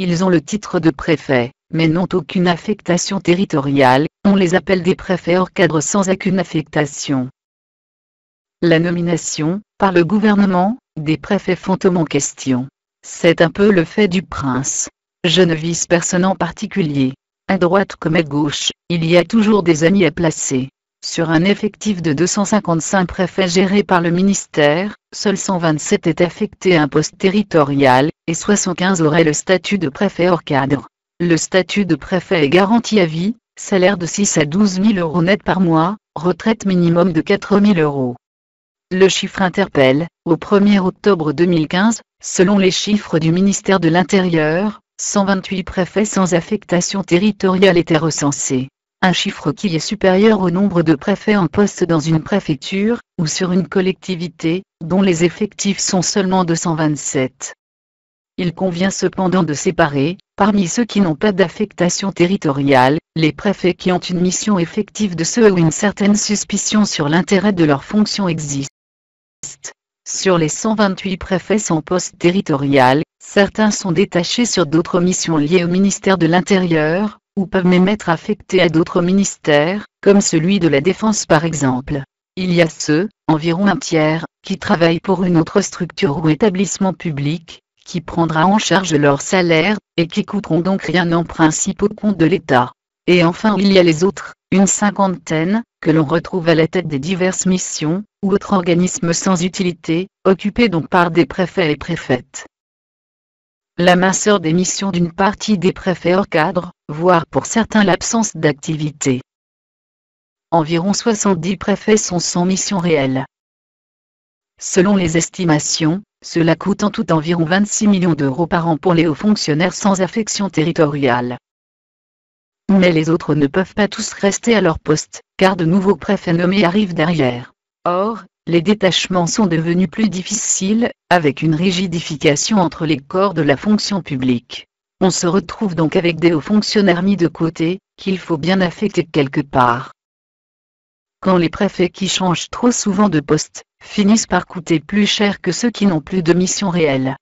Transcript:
Ils ont le titre de préfet, mais n'ont aucune affectation territoriale, on les appelle des préfets hors cadre sans aucune affectation. La nomination, par le gouvernement, des préfets fantômes en question. C'est un peu le fait du prince. Je ne vise personne en particulier. À droite comme à gauche, il y a toujours des amis à placer. Sur un effectif de 255 préfets gérés par le ministère, seuls 127 est affectés à un poste territorial, et 75 auraient le statut de préfet hors cadre. Le statut de préfet est garanti à vie, salaire de 6 à 12 000 euros net par mois, retraite minimum de 4 000 euros. Le chiffre interpelle. Au 1er octobre 2015, selon les chiffres du ministère de l'Intérieur, 128 préfets sans affectation territoriale étaient recensés. Un chiffre qui est supérieur au nombre de préfets en poste dans une préfecture, ou sur une collectivité, dont les effectifs sont seulement 227. Il convient cependant de séparer, parmi ceux qui n'ont pas d'affectation territoriale, les préfets qui ont une mission effective de ceux où une certaine suspicion sur l'intérêt de leur fonction existe. Sur les 128 préfets sans poste territorial, certains sont détachés sur d'autres missions liées au ministère de l'Intérieur, ou peuvent même être affectés à d'autres ministères, comme celui de la Défense par exemple. Il y a ceux, environ un tiers, qui travaillent pour une autre structure ou établissement public, qui prendra en charge leur salaire, et qui coûteront donc rien en principe au compte de l'État. Et enfin il y a les autres, une cinquantaine, que l'on retrouve à la tête des diverses missions, ou autres organismes sans utilité, occupés donc par des préfets et préfètes. La minceur des missions d'une partie des préfets hors cadre, voire pour certains l'absence d'activité. Environ 70 préfets sont sans mission réelle. Selon les estimations, cela coûte en tout environ 26 millions d'euros par an pour les hauts fonctionnaires sans affection territoriale. Mais les autres ne peuvent pas tous rester à leur poste, car de nouveaux préfets nommés arrivent derrière. Or, les détachements sont devenus plus difficiles, avec une rigidification entre les corps de la fonction publique. On se retrouve donc avec des hauts fonctionnaires mis de côté, qu'il faut bien affecter quelque part. Quand les préfets qui changent trop souvent de poste, finissent par coûter plus cher que ceux qui n'ont plus de mission réelle.